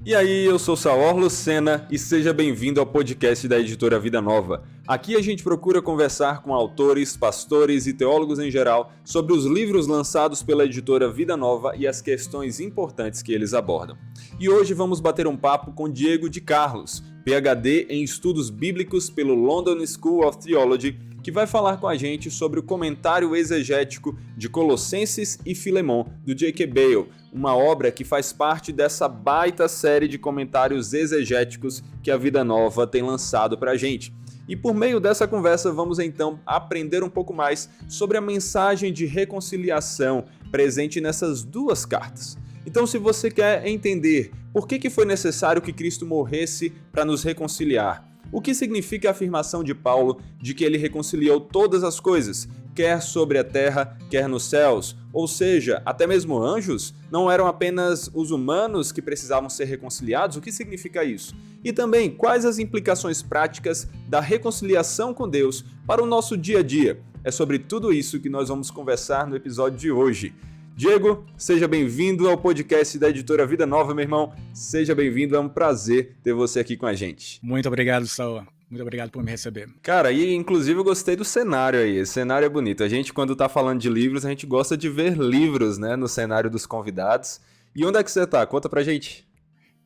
E aí, eu sou Saor Lucena e seja bem-vindo ao podcast da editora Vida Nova. Aqui a gente procura conversar com autores, pastores e teólogos em geral sobre os livros lançados pela editora Vida Nova e as questões importantes que eles abordam. E hoje vamos bater um papo com Diego de Carlos, PhD em Estudos Bíblicos pelo London School of Theology, que vai falar com a gente sobre o comentário exegético de Colossenses e Filemon, do J.K. Bale, uma obra que faz parte dessa baita série de comentários exegéticos que a Vida Nova tem lançado pra gente. E por meio dessa conversa vamos então aprender um pouco mais sobre a mensagem de reconciliação presente nessas duas cartas. Então, se você quer entender por que foi necessário que Cristo morresse para nos reconciliar, o que significa a afirmação de Paulo de que ele reconciliou todas as coisas, quer sobre a terra, quer nos céus, ou seja, até mesmo anjos, não eram apenas os humanos que precisavam ser reconciliados? O que significa isso? E também, quais as implicações práticas da reconciliação com Deus para o nosso dia a dia? É sobre tudo isso que nós vamos conversar no episódio de hoje. Diego, seja bem-vindo ao podcast da editora Vida Nova, meu irmão. Seja bem-vindo, é um prazer ter você aqui com a gente. Muito obrigado, Saul. Muito obrigado por me receber. Cara, e inclusive eu gostei do cenário aí. Esse cenário é bonito. A gente, quando tá falando de livros, a gente gosta de ver livros, né, no cenário dos convidados. E onde é que você tá? Conta pra gente.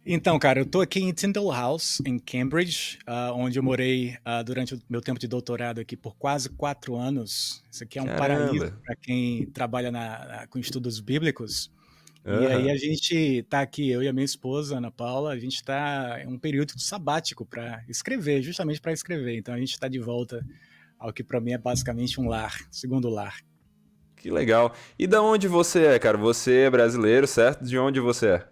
Então, cara, eu tô aqui em Tyndall House, em Cambridge, onde eu morei durante o meu tempo de doutorado aqui por quase 4 anos. Isso aqui é um paraíso para quem trabalha com estudos bíblicos. E aí a gente tá aqui, eu e a minha esposa, Ana Paula, a gente tá em um período sabático para escrever, justamente para escrever. Então a gente tá de volta ao que para mim é basicamente um lar, segundo lar. Que legal. E da onde você é, cara? Você é brasileiro, certo? De onde você é?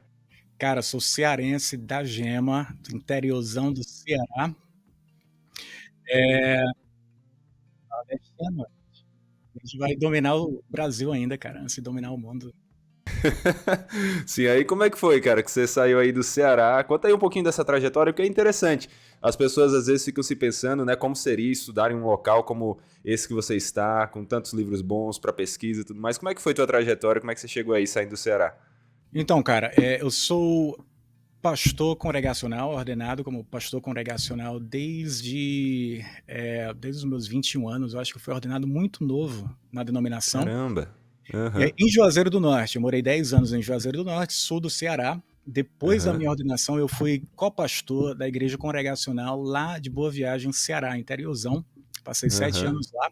Cara, sou cearense da Gema, do interiorzão do Ceará. Nordestino. A gente vai dominar o Brasil ainda, cara, antes de dominar o mundo. Sim, aí como é que foi, cara, que você saiu aí do Ceará? Conta aí um pouquinho dessa trajetória, porque é interessante. As pessoas às vezes ficam se pensando, né, como seria estudar em um local como esse que você está, com tantos livros bons para pesquisa e tudo mais. Como é que foi tua trajetória? Como é que você chegou aí saindo do Ceará? Então, cara, eu sou pastor congregacional, ordenado como pastor congregacional desde os meus 21 anos. Eu acho que eu fui ordenado muito novo na denominação. Caramba! Uhum. Em Juazeiro do Norte, eu morei 10 anos em Juazeiro do Norte, sul do Ceará. Depois da minha ordenação, eu fui copastor da igreja congregacional lá de Boa Viagem, Ceará, interiorzão. Passei 7 anos lá.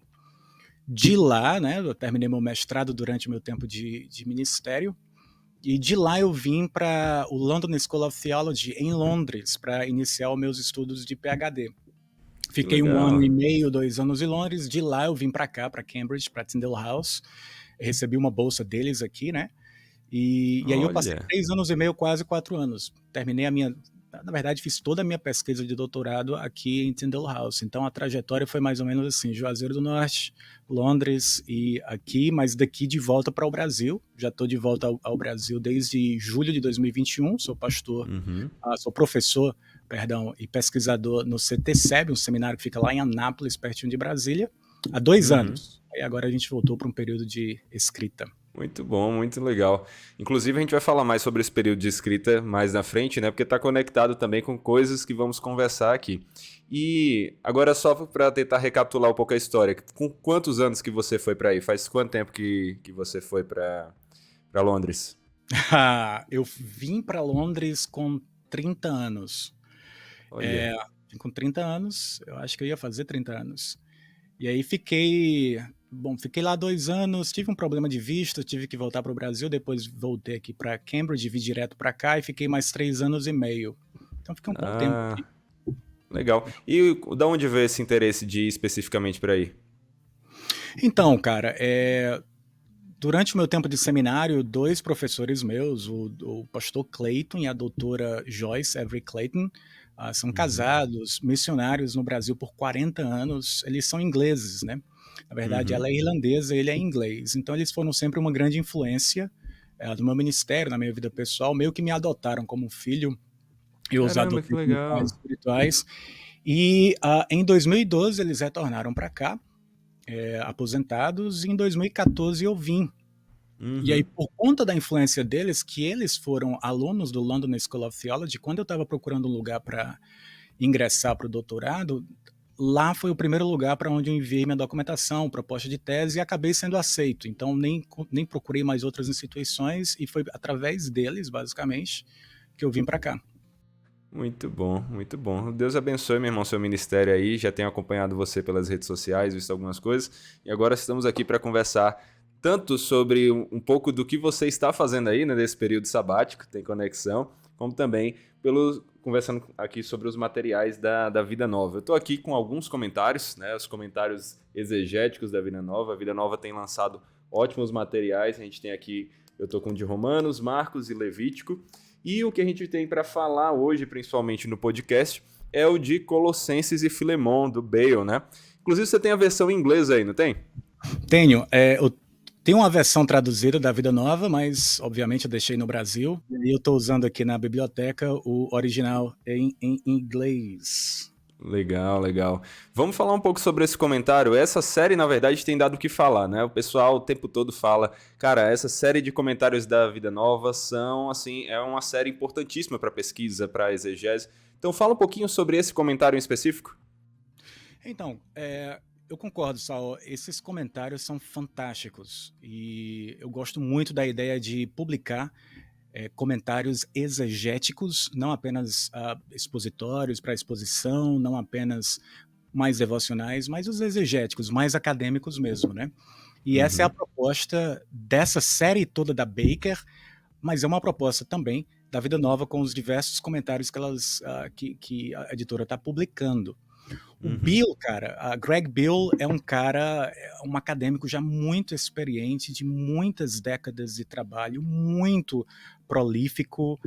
De lá, né, eu terminei meu mestrado durante o meu tempo de ministério. E de lá eu vim para o London School of Theology, em Londres, para iniciar os meus estudos de PhD. Fiquei 1 ano e meio, 2 anos em Londres. De lá eu vim para cá, para Cambridge, para Tyndall House. Recebi uma bolsa deles aqui, né? E aí eu passei 3 anos e meio, quase 4 anos. Terminei na verdade, fiz toda a minha pesquisa de doutorado aqui em Tyndall House. Então a trajetória foi mais ou menos assim: Juazeiro do Norte, Londres e aqui, mas daqui de volta para o Brasil. Já estou de volta ao Brasil desde julho de 2021. Sou pastor, sou professor, perdão, e pesquisador no CTCEB, um seminário que fica lá em Anápolis, pertinho de Brasília, há 2 anos. E agora a gente voltou para um período de escrita. Muito bom, muito legal. Inclusive a gente vai falar mais sobre esse período de escrita mais na frente, né? Porque está conectado também com coisas que vamos conversar aqui. E agora só para tentar recapitular um pouco a história, com quantos anos que você foi para aí? Faz quanto tempo que você foi para Londres? Eu vim para Londres com 30 anos. Com 30 anos, eu acho que eu ia fazer 30 anos. E aí fiquei lá 2 anos, tive um problema de visto, tive que voltar para o Brasil, depois voltei aqui para Cambridge, vim direto para cá e fiquei mais 3 anos e meio. Então fiquei um bom tempo aqui. Legal. E da onde veio esse interesse de ir especificamente para aí? Então, cara, durante o meu tempo de seminário, 2 professores meus, o pastor Clayton e a doutora Joyce Avery Clayton, são casados, missionários no Brasil por 40 anos. Eles são ingleses, né? Na verdade, ela é irlandesa, ele é inglês. Então, eles foram sempre uma grande influência no meu ministério, na minha vida pessoal. Meio que me adotaram como filho. Eu os adotei como pais espirituais. E em 2012, eles retornaram para cá, aposentados. E em 2014, eu vim E aí, Uhum. por conta da influência deles, que eles foram alunos do London School of Theology, quando eu estava procurando um lugar para ingressar para o doutorado, lá foi o primeiro lugar para onde eu enviei minha documentação, proposta de tese, e acabei sendo aceito. Então, nem procurei mais outras instituições, e foi através deles, basicamente, que eu vim para cá. Muito bom, muito bom. Deus abençoe, meu irmão, seu ministério aí. Já tenho acompanhado você pelas redes sociais, visto algumas coisas. E agora estamos aqui para conversar tanto sobre um pouco do que você está fazendo aí, né, nesse período sabático, tem conexão, como também conversando aqui sobre os materiais da Vida Nova. Eu estou aqui com alguns comentários, né, os comentários exegéticos da Vida Nova. A Vida Nova tem lançado ótimos materiais. A gente tem aqui, eu estou com o de Romanos, Marcos e Levítico. E o que a gente tem para falar hoje, principalmente no podcast, é o de Colossenses e Filemon, do Bale, né? Inclusive, você tem a versão em inglês aí, não tem? Tenho. Eu tenho uma versão traduzida da Vida Nova, mas obviamente eu deixei no Brasil. E eu estou usando aqui na biblioteca o original em inglês. Legal, legal. Vamos falar um pouco sobre esse comentário. Essa série, na verdade, tem dado o que falar, né? O pessoal o tempo todo fala, cara, essa série de comentários da Vida Nova são, assim, é uma série importantíssima para pesquisa, para exegese. Então, fala um pouquinho sobre esse comentário em específico. Então, eu concordo, Saul. Esses comentários são fantásticos e eu gosto muito da ideia de publicar comentários exegéticos, não apenas expositórios para exposição, não apenas mais devocionais, mas os exegéticos, mais acadêmicos mesmo, né? E essa é a Uhum. proposta dessa série toda da Baker, mas é uma proposta também da Vida Nova com os diversos comentários que a editora está publicando. O Uhum. Bill, cara, a Greg Bill é um cara, um acadêmico já muito experiente, de muitas décadas de trabalho, muito prolífico,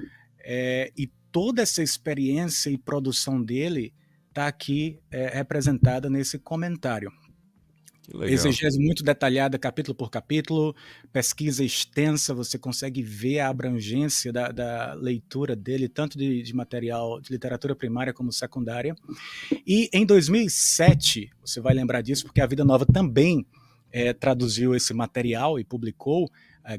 e toda essa experiência e produção dele está aqui representada nesse comentário. Que legal. Exegese muito detalhada, capítulo por capítulo, pesquisa extensa, você consegue ver a abrangência da leitura dele, tanto de material de literatura primária como secundária. E em 2007, você vai lembrar disso, porque a Vida Nova também traduziu esse material e publicou,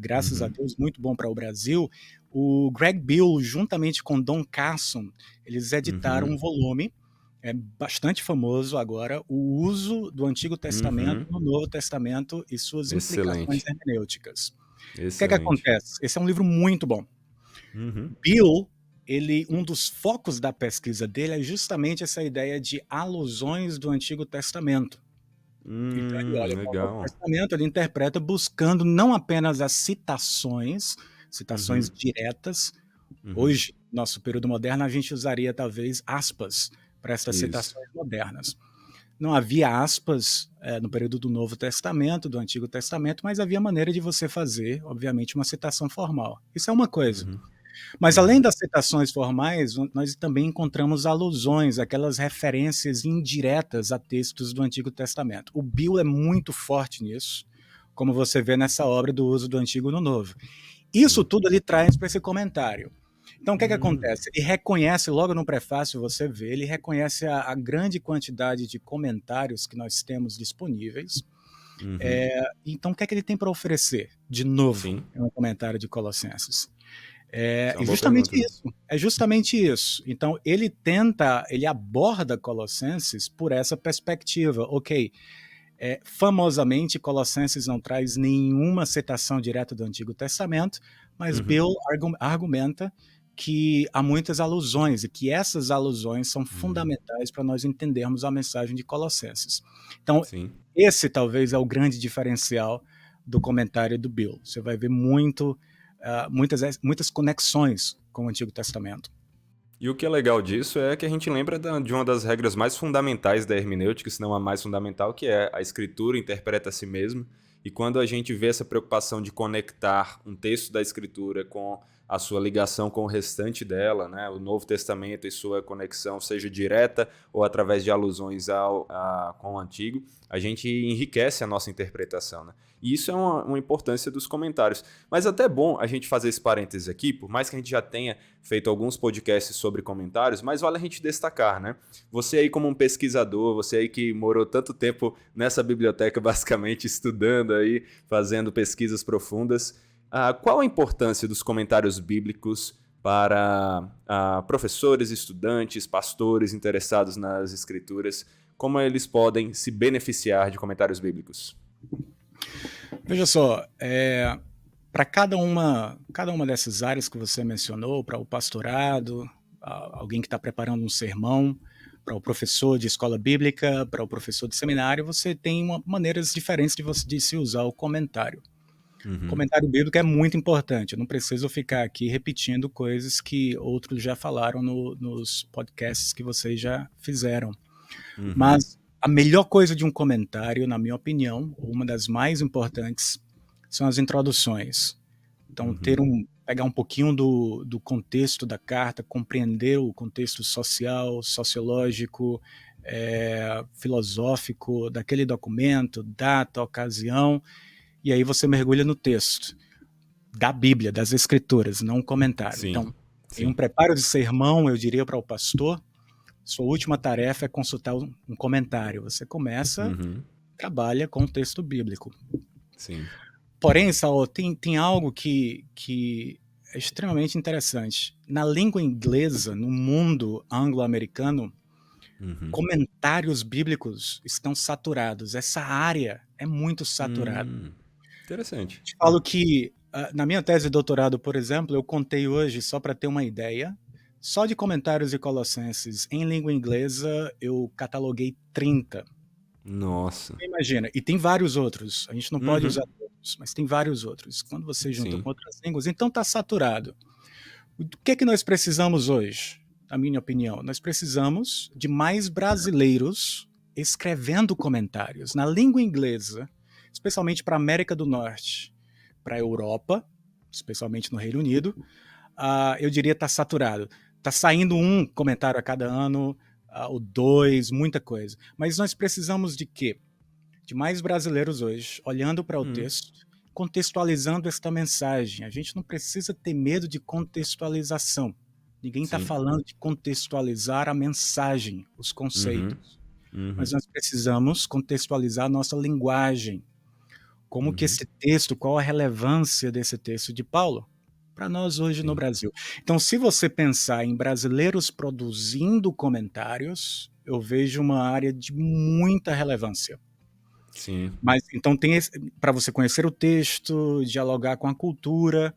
graças a Uhum. Deus, muito bom para o Brasil. O Greg Bill, juntamente com Don Carson, eles editaram Uhum. um volume bastante famoso agora, o uso do Antigo Testamento Uhum. no Novo Testamento e suas implicações Excelente. hermenêuticas. O que é que Excelente. acontece? Esse é um livro muito bom. Uhum. Bill, um dos focos da pesquisa dele é justamente essa ideia de alusões do Antigo Testamento. Então ele olha para o Novo Legal. Testamento, ele interpreta buscando não apenas as citações Uhum. diretas. Uhum. Hoje, nosso período moderno, a gente usaria talvez aspas para essas Isso. citações modernas. Não havia aspas no período do Novo Testamento, do Antigo Testamento, mas havia maneira de você fazer, obviamente, uma citação formal. Isso é uma coisa. Uhum. Mas além Uhum. das citações formais, nós também encontramos alusões, aquelas referências indiretas a textos do Antigo Testamento. O Bill é muito forte nisso, como você vê nessa obra do uso do Antigo no Novo. Isso Sim. tudo ele traz para esse comentário. Então, o que é que Hum. acontece? Ele reconhece, logo no prefácio você vê, ele reconhece a grande quantidade de comentários que nós temos disponíveis. Uhum. Então, o que é que ele tem para oferecer? De novo, Sim. é um comentário de Colossenses. Isso é E uma boa justamente pergunta mesmo. isso, é justamente isso. Então, ele aborda Colossenses por essa perspectiva. Ok, famosamente, Colossenses não traz nenhuma citação direta do Antigo Testamento, mas Uhum. Bill argumenta que há muitas alusões e que essas alusões são Uhum. fundamentais para nós entendermos a mensagem de Colossenses. Então, Sim. esse talvez é o grande diferencial do comentário do Bill. Você vai ver muitas conexões com o Antigo Testamento. E o que é legal disso é que a gente lembra de uma das regras mais fundamentais da hermenêutica, se não a mais fundamental, que é a escritura interpreta a si mesma. E quando a gente vê essa preocupação de conectar um texto da escritura com a sua ligação com o restante dela, né, o Novo Testamento e sua conexão, seja direta ou através de alusões com o Antigo, a gente enriquece a nossa interpretação. Né? E isso é uma importância dos comentários. Mas até é bom a gente fazer esse parêntese aqui, por mais que a gente já tenha feito alguns podcasts sobre comentários, mas vale a gente destacar, né? Você aí como um pesquisador, você aí que morou tanto tempo nessa biblioteca, basicamente, estudando aí, fazendo pesquisas profundas, qual a importância dos comentários bíblicos para professores, estudantes, pastores interessados nas escrituras? Como eles podem se beneficiar de comentários bíblicos? Veja só, para cada uma dessas áreas que você mencionou, para o pastorado, alguém que está preparando um sermão, para o professor de escola bíblica, para o professor de seminário, você tem maneiras diferentes de se usar o comentário. O comentário bíblico é muito importante. Eu não preciso ficar aqui repetindo coisas que outros já falaram nos podcasts que vocês já fizeram. Mas a melhor coisa de um comentário, na minha opinião, uma das mais importantes, são as introduções. Então, pegar um pouquinho do contexto da carta, compreender o contexto social, sociológico, filosófico daquele documento, data, ocasião, e aí você mergulha no texto da Bíblia, das Escrituras, não um comentário. Sim, então, sim. em um preparo de sermão, eu diria para o pastor, sua última tarefa é consultar um comentário. Você começa, trabalha com o texto bíblico. Sim. Porém, Saul, tem algo que é extremamente interessante. Na língua inglesa, no mundo anglo-americano, comentários bíblicos estão saturados. Essa área é muito saturada. Interessante. Te falo que, na minha tese de doutorado, por exemplo, eu contei hoje, só para ter uma ideia, só de comentários de Colossenses em língua inglesa, eu cataloguei 30. Nossa. Imagina, e tem vários outros. A gente não pode usar todos, mas tem vários outros. Quando você junta Sim. com outras línguas, então está saturado. O que nós precisamos hoje, na minha opinião? Nós precisamos de mais brasileiros escrevendo comentários na língua inglesa, especialmente para a América do Norte, para a Europa, especialmente no Reino Unido. Eu diria está saturado. Está saindo um comentário a cada ano, ou 2, muita coisa. Mas nós precisamos de quê? De mais brasileiros hoje, olhando para o texto, contextualizando esta mensagem. A gente não precisa ter medo de contextualização. Ninguém está falando de contextualizar a mensagem, os conceitos. Mas nós precisamos contextualizar a nossa linguagem. Como que esse texto, qual a relevância desse texto de Paulo para nós hoje no Brasil. Então, se você pensar em brasileiros produzindo comentários, eu vejo uma área de muita relevância. Sim. Mas então tem para você conhecer o texto, dialogar com a cultura,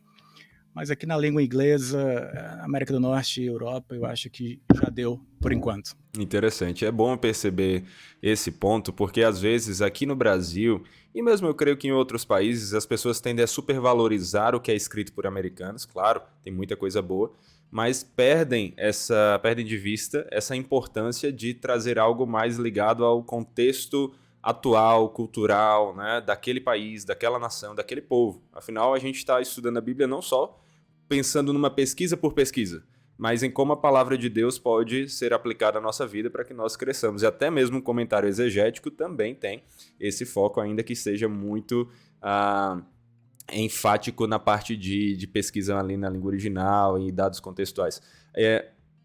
mas aqui na língua inglesa, América do Norte e Europa, eu acho que já deu por enquanto. Interessante. É bom perceber esse ponto, porque às vezes aqui no Brasil, e mesmo eu creio que em outros países, as pessoas tendem a supervalorizar o que é escrito por americanos. Claro, tem muita coisa boa, mas perdem de vista essa importância de trazer algo mais ligado ao contexto atual, cultural, né, daquele país, daquela nação, daquele povo. Afinal, a gente está estudando a Bíblia não só pensando numa pesquisa por pesquisa, mas em como a palavra de Deus pode ser aplicada à nossa vida para que nós cresçamos. E até mesmo um comentário exegético também tem esse foco, ainda que seja muito enfático na parte de pesquisa ali na língua original e dados contextuais.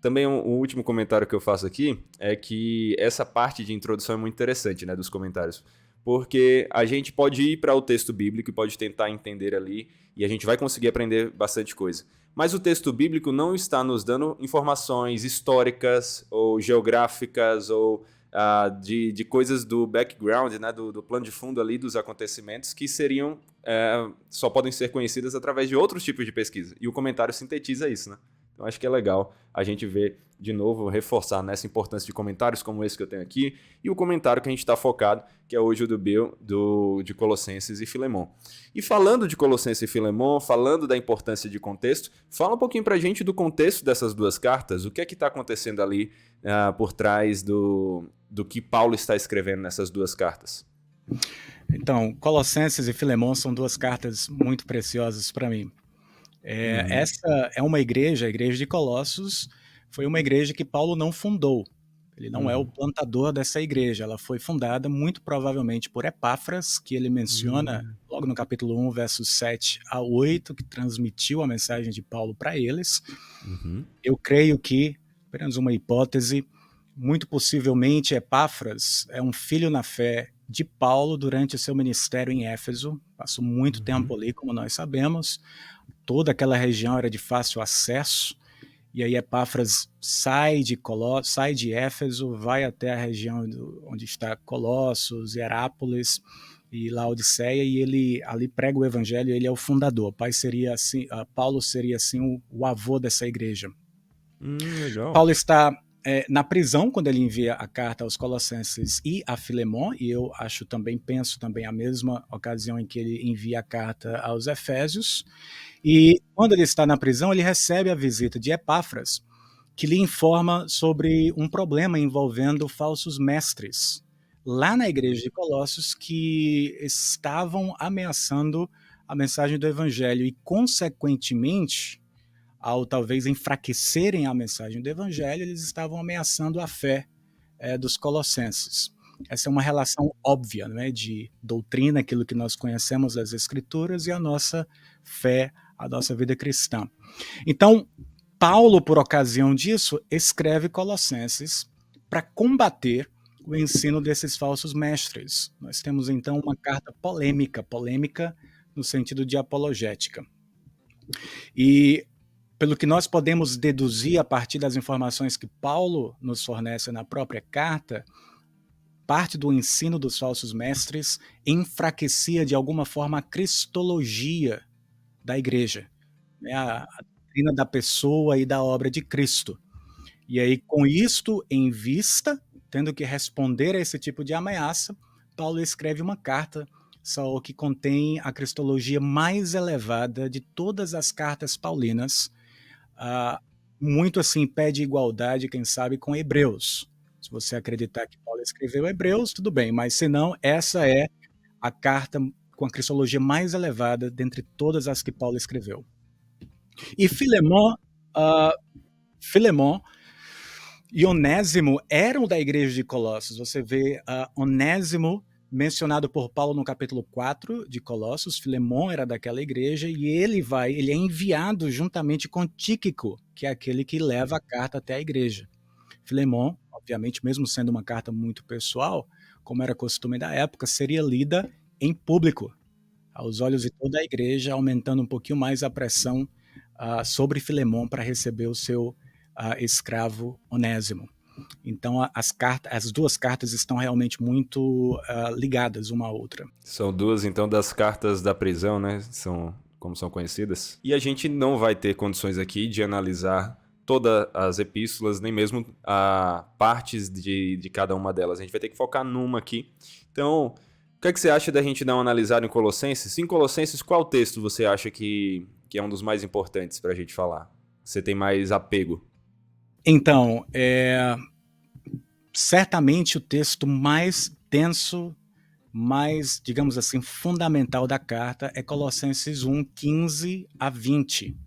Também um último comentário que eu faço aqui é que essa parte de introdução é muito interessante, né, dos comentários, porque a gente pode ir para o texto bíblico e pode tentar entender ali e a gente vai conseguir aprender bastante coisa. Mas o texto bíblico não está nos dando informações históricas ou geográficas ou de coisas do background, né, do plano de fundo ali dos acontecimentos que só podem ser conhecidas através de outros tipos de pesquisa. E o comentário sintetiza isso, né? Então acho que é legal a gente ver, de novo, reforçar nessa importância de comentários como esse que eu tenho aqui e o comentário que a gente está focado, que é hoje o do Bill, de Colossenses e Filemon. E falando de Colossenses e Filemon, falando da importância de contexto, fala um pouquinho para a gente do contexto dessas duas cartas, o que é que está acontecendo ali por trás do que Paulo está escrevendo nessas duas cartas. Então, Colossenses e Filemon são duas cartas muito preciosas para mim. Essa é uma igreja, a igreja de Colossos, foi uma igreja que Paulo não fundou. Ele não é o plantador dessa igreja. Ela foi fundada muito provavelmente por Epáfras, que ele menciona logo no capítulo 1, versos 7 a 8, que transmitiu a mensagem de Paulo para eles. Eu creio que, apenas uma hipótese, muito possivelmente Epáfras é um filho na fé de Paulo durante o seu ministério em Éfeso. Passou muito tempo ali, como nós sabemos. Toda aquela região era de fácil acesso. E aí Epáfras sai de Éfeso, vai até a região onde está Colossos, Herápolis e Laodiceia, e ele ali prega o evangelho. Ele é o fundador. Paulo seria assim o avô dessa igreja. Legal. Paulo está na prisão quando ele envia a carta aos Colossenses e a Filemon, e eu penso também a mesma ocasião em que ele envia a carta aos Efésios. E quando ele está na prisão, ele recebe a visita de Epáfras, que lhe informa sobre um problema envolvendo falsos mestres lá na igreja de Colossos, que estavam ameaçando a mensagem do evangelho e, consequentemente, ao talvez enfraquecerem a mensagem do evangelho, eles estavam ameaçando a fé dos colossenses. Essa é uma relação óbvia, né, de doutrina, aquilo que nós conhecemos das Escrituras, e a nossa fé, a nossa vida cristã. Então, Paulo, por ocasião disso, escreve Colossenses para combater o ensino desses falsos mestres. Nós temos, então, uma carta polêmica no sentido de apologética. E, pelo que nós podemos deduzir a partir das informações que Paulo nos fornece na própria carta, parte do ensino dos falsos mestres enfraquecia de alguma forma a cristologia da igreja, né? A doutrina da pessoa e da obra de Cristo. E aí, com isto em vista, tendo que responder a esse tipo de ameaça, Paulo escreve uma carta que contém a cristologia mais elevada de todas as cartas paulinas, muito assim, pé de igualdade, quem sabe, com Hebreus. Se você acreditar que Paulo escreveu Hebreus, tudo bem, mas se não, essa é a carta com a cristologia mais elevada dentre todas as que Paulo escreveu. E Filemon e Onésimo eram da igreja de Colossos. Você vê Onésimo mencionado por Paulo no capítulo 4 de Colossos. Filemon era daquela igreja e ele é enviado juntamente com Tíquico, que é aquele que leva a carta até a igreja. Filemon, obviamente, mesmo sendo uma carta muito pessoal, como era costume da época, seria lida em público, aos olhos de toda a igreja, aumentando um pouquinho mais a pressão sobre Filemon para receber o seu escravo Onésimo. Então, as duas cartas estão realmente muito ligadas uma à outra. São duas, então, das cartas da prisão, né? Como são conhecidas. E a gente não vai ter condições aqui de analisar todas as epístolas, nem mesmo partes de cada uma delas. A gente vai ter que focar numa aqui. Então, o que é que você acha da gente dar uma analisada em Colossenses? Em Colossenses, qual texto você acha que é um dos mais importantes para a gente falar? Você tem mais apego? Então, certamente o texto mais denso, mais, digamos assim, fundamental da carta é Colossenses 1, 15 a 20.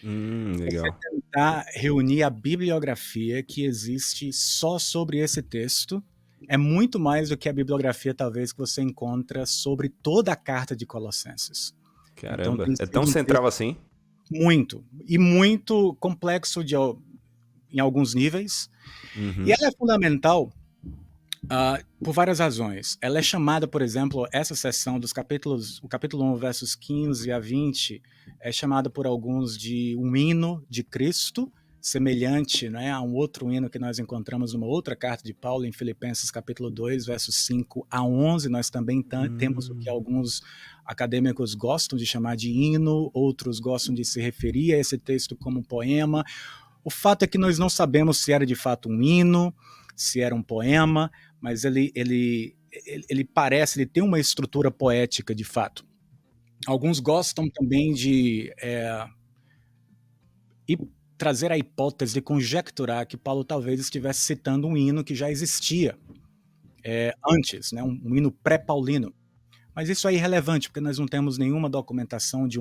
Legal. Você tentar reunir a bibliografia que existe só sobre esse texto é muito mais do que a bibliografia, talvez, que você encontra sobre toda a carta de Colossenses. Caramba, então, é tão central assim? Muito. E muito complexo em alguns níveis. E ela é fundamental por várias razões. Ela é chamada, por exemplo, essa seção dos o capítulo 1, versos 15 a 20, é chamada por alguns de um hino de Cristo, semelhante, né, a um outro hino que nós encontramos numa outra carta de Paulo, em Filipenses capítulo 2, versos 5 a 11. Nós também temos o que alguns acadêmicos gostam de chamar de hino, outros gostam de se referir a esse texto como poema. O fato é que nós não sabemos se era de fato um hino, se era um poema, mas ele tem uma estrutura poética de fato. Alguns gostam também de trazer a hipótese de conjecturar que Paulo talvez estivesse citando um hino que já existia antes, né, um hino pré-paulino. Mas isso é irrelevante, porque nós não temos nenhuma documentação de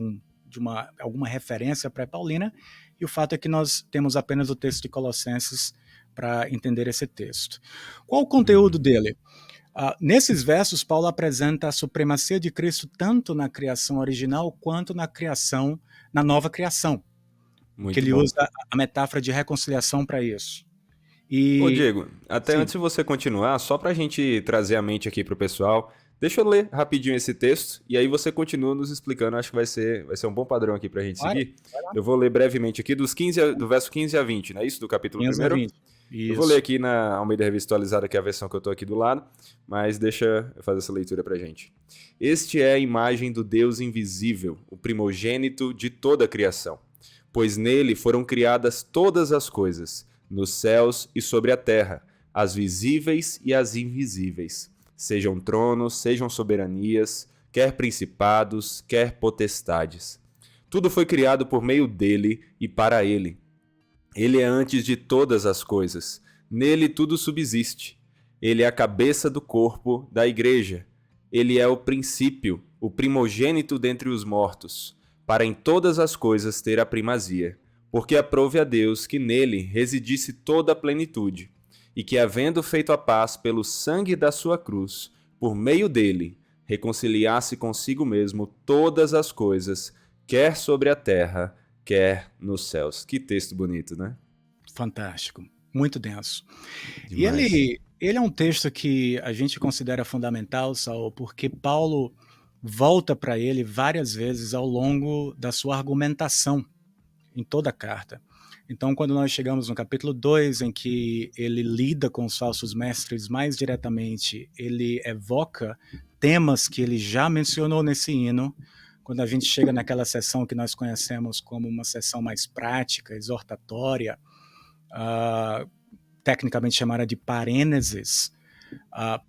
alguma referência pré-paulina, e o fato é que nós temos apenas o texto de Colossenses para entender esse texto. Qual o conteúdo dele? Nesses versos, Paulo apresenta a supremacia de Cristo tanto na criação original quanto na nova criação, que Muito ele bom. usa a metáfora de reconciliação para isso. Ô, E, Diego, até sim, antes de você continuar, só para a gente trazer a mente aqui para o pessoal, deixa eu ler rapidinho esse texto e aí você continua nos explicando. Acho que vai ser um bom padrão aqui para a gente claro, seguir. Eu vou ler brevemente aqui do verso 15 a 20, não é isso? Do capítulo 15 a 1. 20. Eu vou ler Isso. aqui na Almeida Revista Atualizada, que é a versão que eu estou aqui do lado, mas deixa eu fazer essa leitura para a gente. Este é a imagem do Deus invisível, o primogênito de toda a criação, pois nele foram criadas todas as coisas, nos céus e sobre a terra, as visíveis e as invisíveis, sejam tronos, sejam soberanias, quer principados, quer potestades. Tudo foi criado por meio dele e para ele. Ele é antes de todas as coisas. Nele tudo subsiste. Ele é a cabeça do corpo da igreja. Ele é o princípio, o primogênito dentre os mortos, para em todas as coisas ter a primazia, porque aprove a Deus que nele residisse toda a plenitude, e que, havendo feito a paz pelo sangue da sua cruz, por meio dele, reconciliasse consigo mesmo todas as coisas, quer sobre a terra, quer nos céus. Que texto bonito, né? Fantástico, muito denso. E Demais. ele é um texto que a gente considera fundamental, Saul, porque Paulo volta para ele várias vezes ao longo da sua argumentação em toda a carta. Então, quando nós chegamos no capítulo 2, em que ele lida com os falsos mestres mais diretamente, ele evoca temas que ele já mencionou nesse hino. Quando a gente chega naquela sessão que nós conhecemos como uma sessão mais prática, exortatória, tecnicamente chamada de parêneses,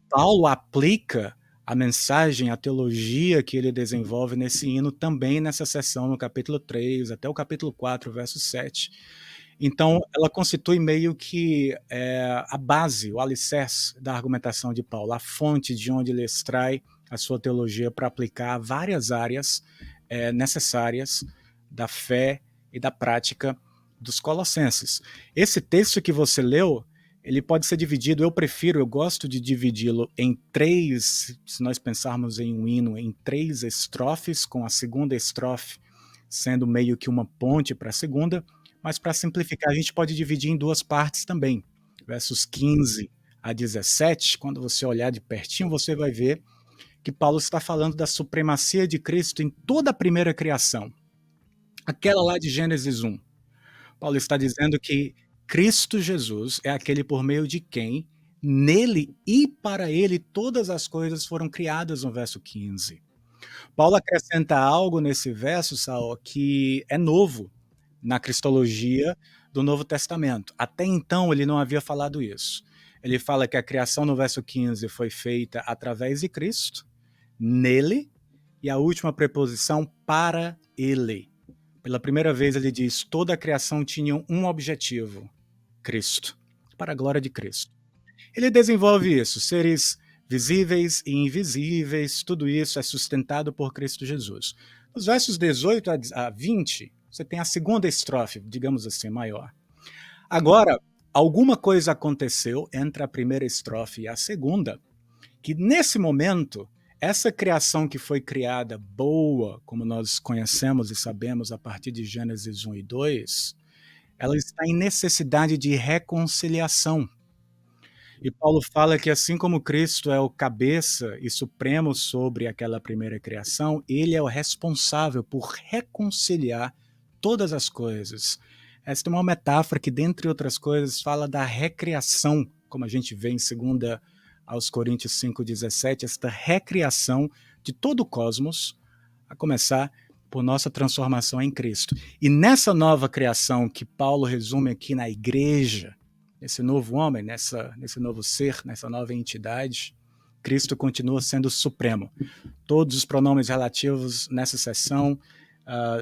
Paulo aplica a mensagem, a teologia que ele desenvolve nesse hino também nessa sessão, no capítulo 3 até o capítulo 4, verso 7. Então, ela constitui meio que a base, o alicerce da argumentação de Paulo, a fonte de onde ele extrai a sua teologia para aplicar a várias áreas necessárias da fé e da prática dos colossenses. Esse texto que você leu, ele pode ser dividido, eu gosto de dividi-lo em 3, se nós pensarmos em um hino, em 3 estrofes, com a segunda estrofe sendo meio que uma ponte para a segunda, mas para simplificar, a gente pode dividir em 2 partes também. Versos 15 a 17, quando você olhar de pertinho, você vai ver que Paulo está falando da supremacia de Cristo em toda a primeira criação. Aquela lá de Gênesis 1. Paulo está dizendo que Cristo Jesus é aquele por meio de quem, nele e para ele, todas as coisas foram criadas, no verso 15. Paulo acrescenta algo nesse verso, Saul, que é novo na cristologia do Novo Testamento. Até então ele não havia falado isso. Ele fala que a criação no verso 15 foi feita através de Cristo, nele, e a última preposição para ele. Pela primeira vez ele diz, toda a criação tinha um objetivo, Cristo, para a glória de Cristo. Ele desenvolve isso, seres visíveis e invisíveis, tudo isso é sustentado por Cristo Jesus. Nos versos 18 a 20, você tem a segunda estrofe, digamos assim, maior. Agora, alguma coisa aconteceu entre a primeira estrofe e a segunda, que nesse momento, essa criação que foi criada boa, como nós conhecemos e sabemos a partir de Gênesis 1 e 2, ela está em necessidade de reconciliação. E Paulo fala que assim como Cristo é o cabeça e supremo sobre aquela primeira criação, ele é o responsável por reconciliar todas as coisas. Esta é uma metáfora que, dentre outras coisas, fala da recriação, como a gente vê em 2 aos Coríntios 5,17, esta recriação de todo o cosmos, a começar por nossa transformação em Cristo. E nessa nova criação que Paulo resume aqui na igreja, nesse novo homem, nesse novo ser, nessa nova entidade, Cristo continua sendo supremo. Todos os pronomes relativos nessa seção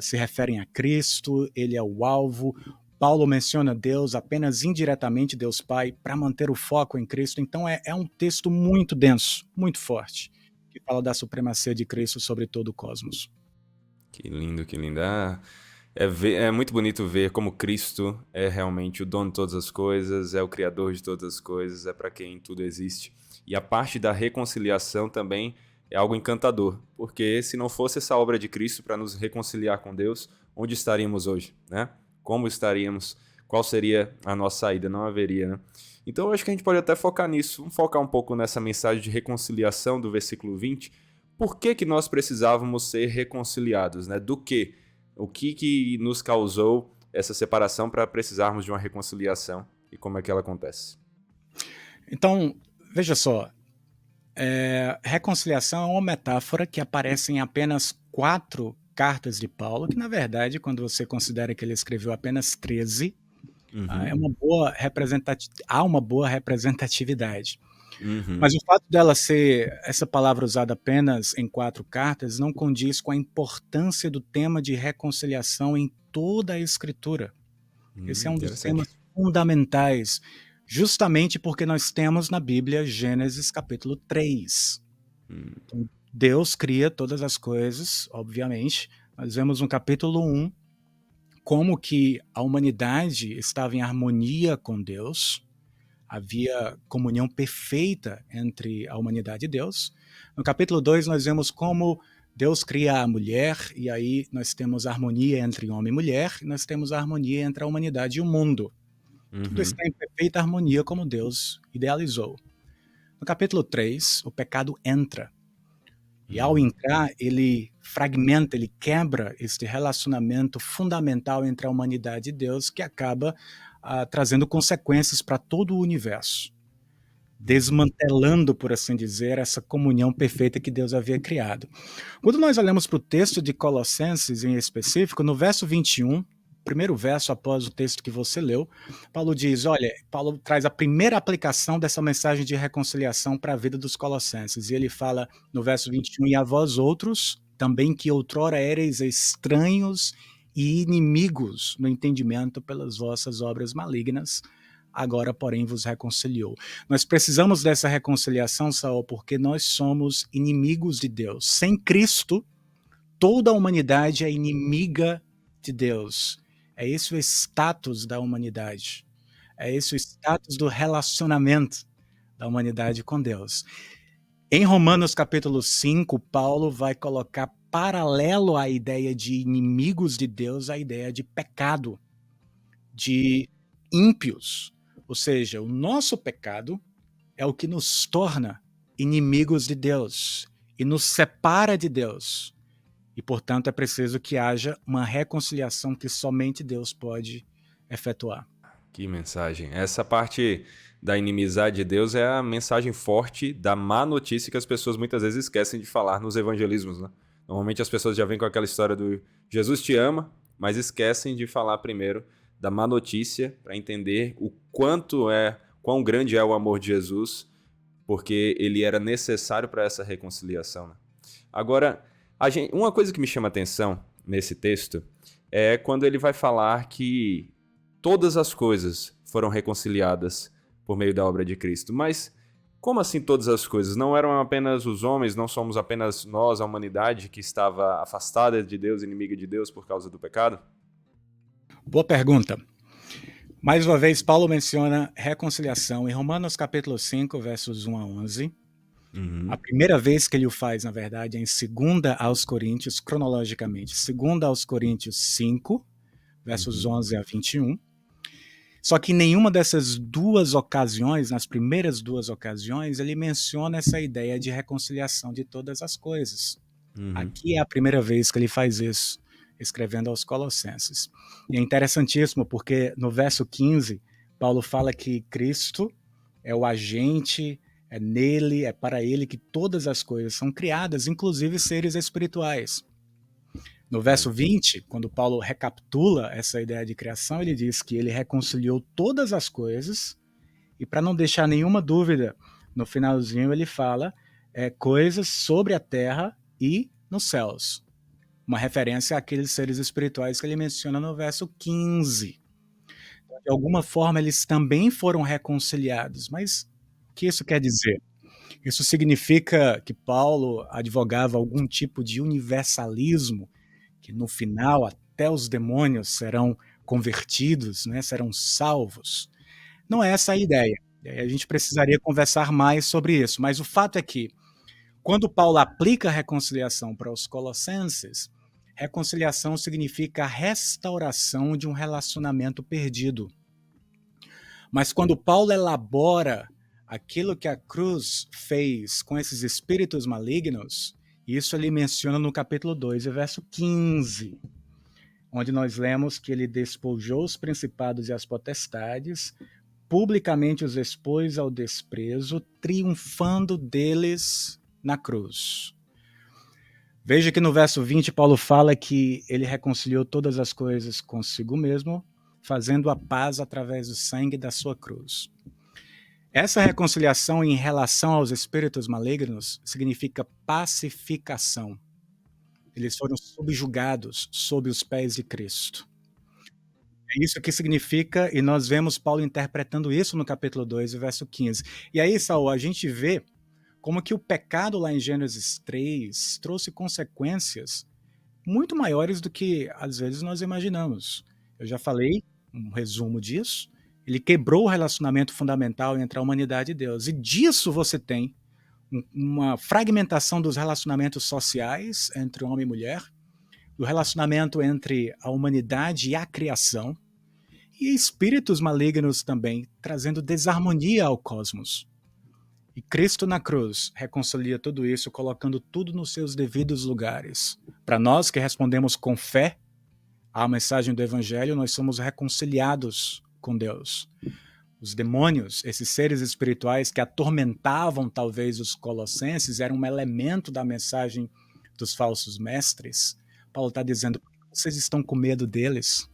se referem a Cristo, ele é o alvo. Paulo menciona Deus apenas indiretamente, Deus Pai, para manter o foco em Cristo. Então é um texto muito denso, muito forte, que fala da supremacia de Cristo sobre todo o cosmos. Que lindo, que lindo. É muito bonito ver como Cristo é realmente o dono de todas as coisas, é o criador de todas as coisas, é para quem tudo existe. E a parte da reconciliação também é algo encantador, porque se não fosse essa obra de Cristo para nos reconciliar com Deus, onde estaríamos hoje, né? Como estaríamos? Qual seria a nossa saída? Não haveria, né? Então eu acho que a gente pode até focar nisso. Vamos focar um pouco nessa mensagem de reconciliação do versículo 20. Por que que nós precisávamos ser reconciliados, né? Do quê? O que nos causou essa separação para precisarmos de uma reconciliação e como é que ela acontece? Então, veja só, reconciliação é uma metáfora que aparece em apenas 4 cartas de Paulo, que na verdade, quando você considera que ele escreveu apenas 13, Uhum, há uma boa representatividade. uhum, Mas o fato dela ser essa palavra usada apenas em 4 cartas não condiz com a importância do tema de reconciliação em toda a Escritura. Esse é um dos interessante. temas fundamentais, justamente porque nós temos na Bíblia Gênesis capítulo 3. Hum, Então, Deus cria todas as coisas, obviamente. Nós vemos no capítulo 1 como que a humanidade estava em harmonia com Deus, havia comunhão perfeita entre a humanidade e Deus. No capítulo 2 nós vemos como Deus cria a mulher, e aí nós temos a harmonia entre homem e mulher, e nós temos a harmonia entre a humanidade e o mundo. Tudo uhum, está em perfeita harmonia como Deus idealizou. No capítulo 3, o pecado entra. E ao hum, entrar, ele fragmenta, ele quebra este relacionamento fundamental entre a humanidade e Deus, que acaba trazendo consequências para todo o universo, uhum. desmantelando, por assim dizer, essa comunhão perfeita que Deus havia criado. Quando nós olhamos para o texto de Colossenses em específico, no verso 21, primeiro verso após o texto que você leu, Paulo diz, olha, Paulo traz a primeira aplicação dessa mensagem de reconciliação para a vida dos colossenses, e ele fala no verso 21, e a vós outros, também que outrora éreis estranhos e inimigos no entendimento pelas vossas obras malignas, agora, porém, vos reconciliou. Nós precisamos dessa reconciliação, Saul, porque nós somos inimigos de Deus. Sem Cristo, toda a humanidade é inimiga de Deus. É esse o status da humanidade. É esse o status do relacionamento da humanidade com Deus. Em Romanos capítulo 5, Paulo vai colocar paralelo à ideia de inimigos de Deus, a ideia de pecado, de ímpios. Ou seja, o nosso pecado é o que nos torna inimigos de Deus e nos separa de Deus. E, portanto, é preciso que haja uma reconciliação que somente Deus pode efetuar. Que mensagem. Essa parte da inimizade de Deus é a mensagem forte da má notícia que as pessoas muitas vezes esquecem de falar nos evangelismos, né? Normalmente as pessoas já vêm com aquela história do Jesus te ama, mas esquecem de falar primeiro da má notícia para entender quão grande é o amor de Jesus, porque ele era necessário para essa reconciliação, né? Agora, uma coisa que me chama a atenção nesse texto é quando ele vai falar que todas as coisas foram reconciliadas por meio da obra de Cristo. Mas como assim todas as coisas? Não eram apenas os homens, não somos apenas nós, a humanidade, que estava afastada de Deus, inimiga de Deus por causa do pecado? Boa pergunta. Mais uma vez, Paulo menciona reconciliação em Romanos capítulo 5, versos 1 a 11. A Uhum, primeira vez que ele o faz, na verdade, é em 2 aos Coríntios, cronologicamente. 2 aos Coríntios 5, versos uhum, 11 a 21. Só que em nenhuma dessas duas ocasiões, nas primeiras duas ocasiões, ele menciona essa ideia de reconciliação de todas as coisas. uhum, Aqui é a primeira vez que ele faz isso, escrevendo aos Colossenses. E é interessantíssimo porque no verso 15, Paulo fala que Cristo é o agente, é nele, é para ele que todas as coisas são criadas, inclusive seres espirituais. No verso 20, quando Paulo recapitula essa ideia de criação, ele diz que ele reconciliou todas as coisas, e para não deixar nenhuma dúvida, no finalzinho ele fala coisas sobre a terra e nos céus. Uma referência àqueles seres espirituais que ele menciona no verso 15. De alguma forma, eles também foram reconciliados. Mas o que isso quer dizer? Isso significa que Paulo advogava algum tipo de universalismo, que no final a até os demônios serão convertidos, né, serão salvos. Não é essa a ideia. E aí a gente precisaria conversar mais sobre isso. Mas o fato é que, quando Paulo aplica a reconciliação para os colossenses, reconciliação significa a restauração de um relacionamento perdido. Mas quando Paulo elabora aquilo que a cruz fez com esses espíritos malignos, isso ele menciona no capítulo 2, verso 15, onde nós lemos que ele despojou os principados e as potestades, publicamente os expôs ao desprezo, triunfando deles na cruz. Veja que no verso 20 Paulo fala que ele reconciliou todas as coisas consigo mesmo, fazendo a paz através do sangue da sua cruz. Essa reconciliação em relação aos espíritos malignos significa pacificação. Eles foram subjugados sob os pés de Cristo. É isso que significa, e nós vemos Paulo interpretando isso no capítulo 2, verso 15. E aí, Saul, a gente vê como que o pecado lá em Gênesis 3 trouxe consequências muito maiores do que às vezes nós imaginamos. Eu já falei um resumo disso. Ele quebrou o relacionamento fundamental entre a humanidade e Deus. E disso você tem uma fragmentação dos relacionamentos sociais entre homem e mulher, do relacionamento entre a humanidade e a criação, e espíritos malignos também, trazendo desarmonia ao cosmos. E Cristo na cruz reconcilia tudo isso, colocando tudo nos seus devidos lugares. Para nós que respondemos com fé à mensagem do Evangelho, nós somos reconciliados com Deus. Os demônios, esses seres espirituais que atormentavam talvez os colossenses, eram um elemento da mensagem dos falsos mestres. Paulo está dizendo, vocês estão com medo deles?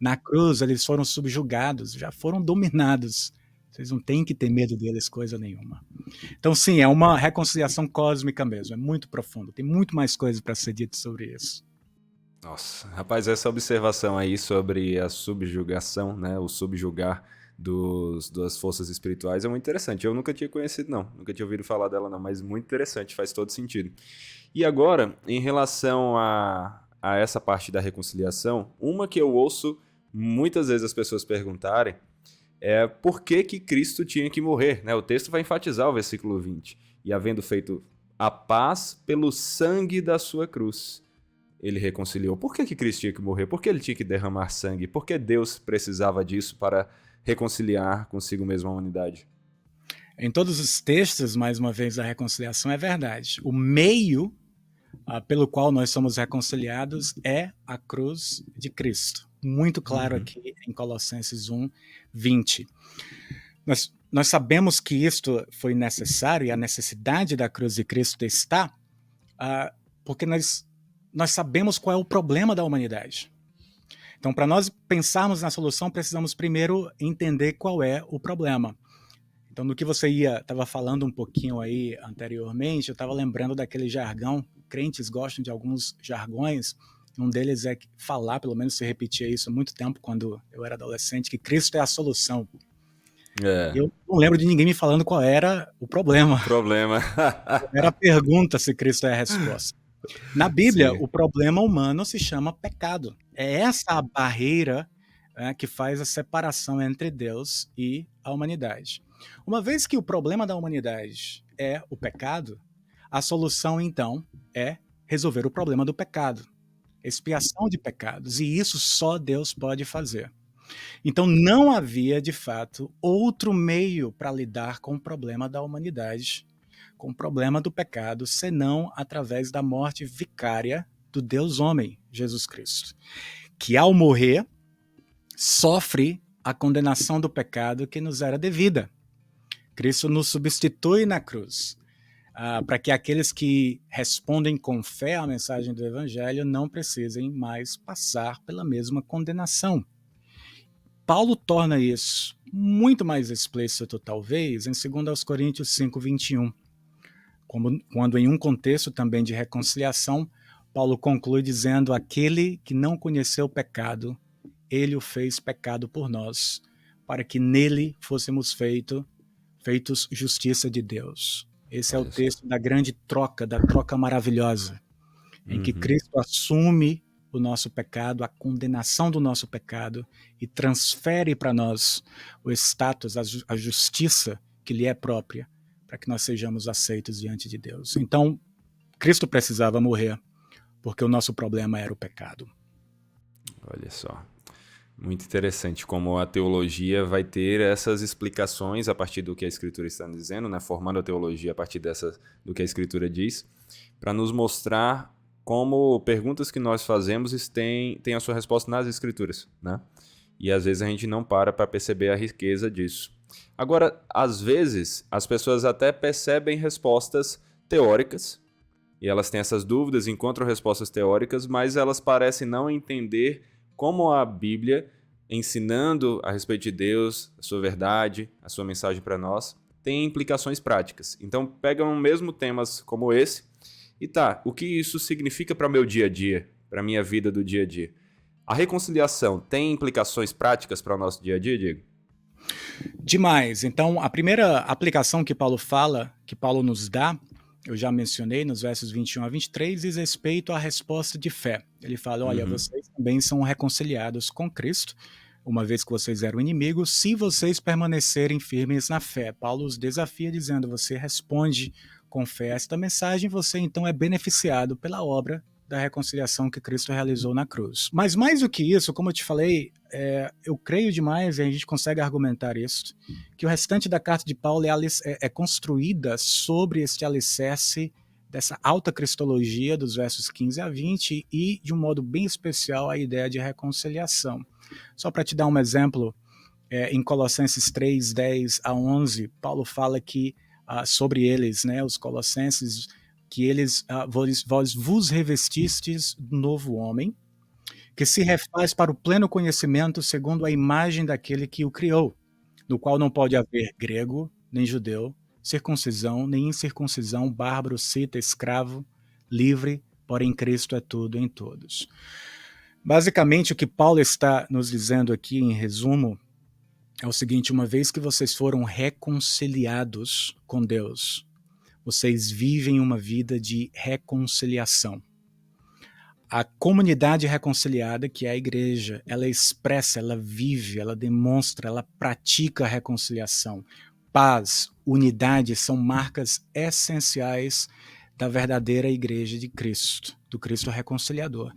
Na cruz eles foram subjugados, já foram dominados. Vocês não têm que ter medo deles, coisa nenhuma. Então, sim, é uma reconciliação cósmica mesmo, é muito profundo. Tem muito mais coisa para ser dito sobre isso. Nossa, rapaz, essa observação aí sobre a subjugação, né, o subjugar das forças espirituais é muito interessante. Eu nunca tinha conhecido, não. Nunca tinha ouvido falar dela, não, mas muito interessante, faz todo sentido. E agora, em relação a essa parte da reconciliação, uma que eu ouço muitas vezes as pessoas perguntarem é por que que Cristo tinha que morrer, né? O texto vai enfatizar o versículo 20. E havendo feito a paz pelo sangue da sua cruz, ele reconciliou. Por que que Cristo tinha que morrer? Por que ele tinha que derramar sangue? Por que Deus precisava disso para reconciliar consigo mesmo a humanidade? Em todos os textos, mais uma vez, a reconciliação é verdade. O meio pelo qual nós somos reconciliados é a cruz de Cristo. Muito claro aqui em Colossenses 1, 20. Nós sabemos que isto foi necessário e a necessidade da cruz de Cristo está porque nós sabemos qual é o problema da humanidade. Então, para nós pensarmos na solução, precisamos primeiro entender qual é o problema. Então, no que você estava falando um pouquinho aí anteriormente, eu estava lembrando daquele jargão. Crentes gostam de alguns jargões. Um deles é falar, pelo menos se repetia isso há muito tempo, quando eu era adolescente, que Cristo é a solução. Eu não lembro de ninguém me falando qual era o problema. Era a pergunta se Cristo é a resposta. Na Bíblia, o problema humano se chama pecado. É essa a barreira que faz a separação entre Deus e a humanidade. Uma vez que o problema da humanidade é o pecado, a solução, então, é resolver o problema do pecado. Expiação de pecados. E isso só Deus pode fazer. Então, não havia, de fato, outro meio para lidar com o problema da humanidade, com o problema do pecado, senão através da morte vicária do Deus homem, Jesus Cristo, que ao morrer sofre a condenação do pecado que nos era devida. Cristo nos substitui na cruz, para que aqueles que respondem com fé à mensagem do Evangelho não precisem mais passar pela mesma condenação. Paulo torna isso muito mais explícito, talvez, em 2 Coríntios 5, 21, quando em um contexto também de reconciliação, Paulo conclui dizendo: aquele que não conheceu o pecado, ele o fez pecado por nós, para que nele fôssemos feitos justiça de Deus. Esse é o texto da grande troca, da troca maravilhosa, em que Cristo assume o nosso pecado, a condenação do nosso pecado e transfere para nós o status, a justiça que lhe é própria, para que nós sejamos aceitos diante de Deus. Então, Cristo precisava morrer, porque o nosso problema era o pecado. Olha só. Muito interessante como a teologia vai ter essas explicações a partir do que a Escritura está dizendo, né? Formando a teologia a partir do que a Escritura diz, para nos mostrar como perguntas que nós fazemos têm a sua resposta nas Escrituras, né? E às vezes a gente não para perceber a riqueza disso. Agora, às vezes, as pessoas até percebem respostas teóricas, e elas têm essas dúvidas, encontram respostas teóricas, mas elas parecem não entender como a Bíblia, ensinando a respeito de Deus, a sua verdade, a sua mensagem para nós, tem implicações práticas. Então, pegam mesmo temas como esse e o que isso significa para o meu dia a dia, para a minha vida do dia a dia? A reconciliação tem implicações práticas para o nosso dia a dia, Diego? Demais. Então, a primeira aplicação que Paulo fala, que Paulo nos dá, eu já mencionei nos versos 21 a 23, diz respeito à resposta de fé. Ele fala, olha, vocês também são reconciliados com Cristo, uma vez que vocês eram inimigos, se vocês permanecerem firmes na fé. Paulo os desafia dizendo, você responde com fé a esta mensagem, você então é beneficiado pela obra da reconciliação que Cristo realizou na cruz. Mas mais do que isso, como eu te falei, eu creio demais, e a gente consegue argumentar isso, que o restante da carta de Paulo é construída sobre este alicerce dessa alta cristologia dos versos 15 a 20 e, de um modo bem especial, a ideia de reconciliação. Só para te dar um exemplo, em Colossenses 3, 10 a 11, Paulo fala que sobre eles, né, os colossenses, que vós vos revestistes do novo homem, que se refaz para o pleno conhecimento segundo a imagem daquele que o criou, no qual não pode haver grego, nem judeu, circuncisão, nem incircuncisão, bárbaro, cita, escravo, livre, porém Cristo é tudo em todos. Basicamente, o que Paulo está nos dizendo aqui, em resumo, é o seguinte, uma vez que vocês foram reconciliados com Deus, vocês vivem uma vida de reconciliação. A comunidade reconciliada, que é a igreja, ela expressa, ela vive, ela demonstra, ela pratica a reconciliação. Paz, unidade são marcas essenciais da verdadeira igreja de Cristo, do Cristo reconciliador.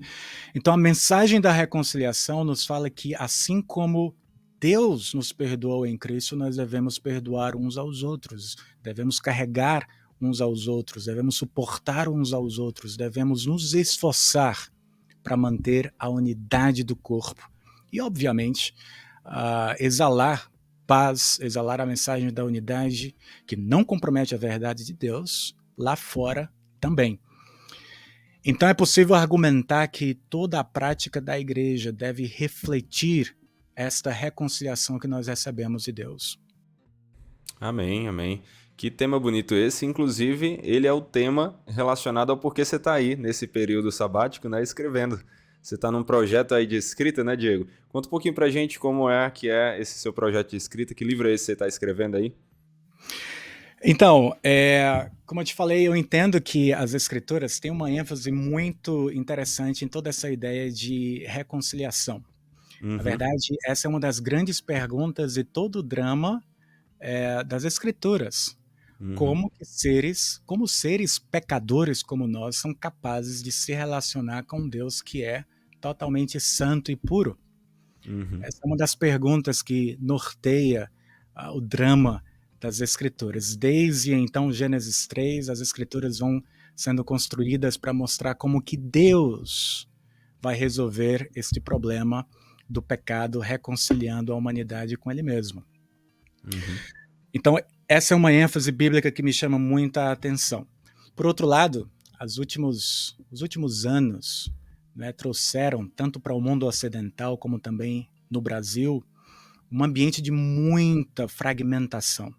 Então a mensagem da reconciliação nos fala que assim como Deus nos perdoou em Cristo, nós devemos perdoar uns aos outros, devemos carregar uns aos outros, devemos suportar uns aos outros, devemos nos esforçar para manter a unidade do corpo. E, obviamente, exalar paz, exalar a mensagem da unidade, que não compromete a verdade de Deus, lá fora também. Então é possível argumentar que toda a prática da igreja deve refletir esta reconciliação que nós recebemos de Deus. Amém, amém. Que tema bonito esse, inclusive ele é o tema relacionado ao porquê você está aí nesse período sabático, né, escrevendo. Você está num projeto aí de escrita, né, Diego? Conta um pouquinho pra gente como é que é esse seu projeto de escrita, que livro é esse que você está escrevendo aí? Então, como eu te falei, eu entendo que as escrituras têm uma ênfase muito interessante em toda essa ideia de reconciliação. Na verdade, essa é uma das grandes perguntas de todo o drama das escrituras. Como seres pecadores como nós são capazes de se relacionar com um Deus que é totalmente santo e puro? Essa é uma das perguntas que norteia o drama das escrituras. Desde então Gênesis 3, as escrituras vão sendo construídas para mostrar como que Deus vai resolver este problema do pecado, reconciliando a humanidade com ele mesmo. Então, essa é uma ênfase bíblica que me chama muita atenção. Por outro lado, os últimos anos, né, trouxeram, tanto para o mundo ocidental como também no Brasil, um ambiente de muita fragmentação.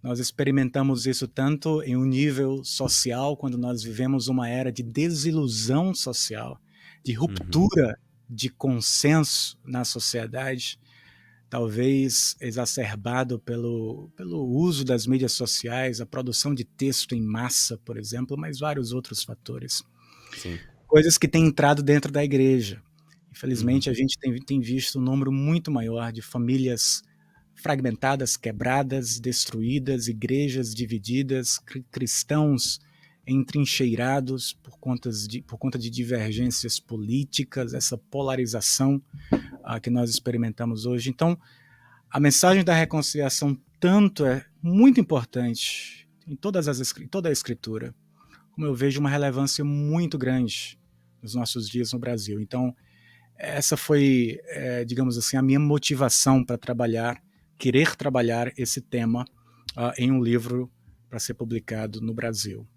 Nós experimentamos isso tanto em um nível social, quando nós vivemos uma era de desilusão social, de ruptura de consenso na sociedade, talvez exacerbado pelo uso das mídias sociais, a produção de texto em massa, por exemplo, mas vários outros fatores. Sim. coisas que têm entrado dentro da igreja. Infelizmente, a gente tem visto um número muito maior de famílias fragmentadas, quebradas, destruídas, igrejas divididas, cristãos entrincheirados por conta de divergências políticas, essa polarização que nós experimentamos hoje. Então, a mensagem da reconciliação tanto é muito importante em toda a Escritura, como eu vejo uma relevância muito grande nos nossos dias no Brasil. Então, essa foi, digamos assim, a minha motivação para querer trabalhar esse tema em um livro para ser publicado no Brasil.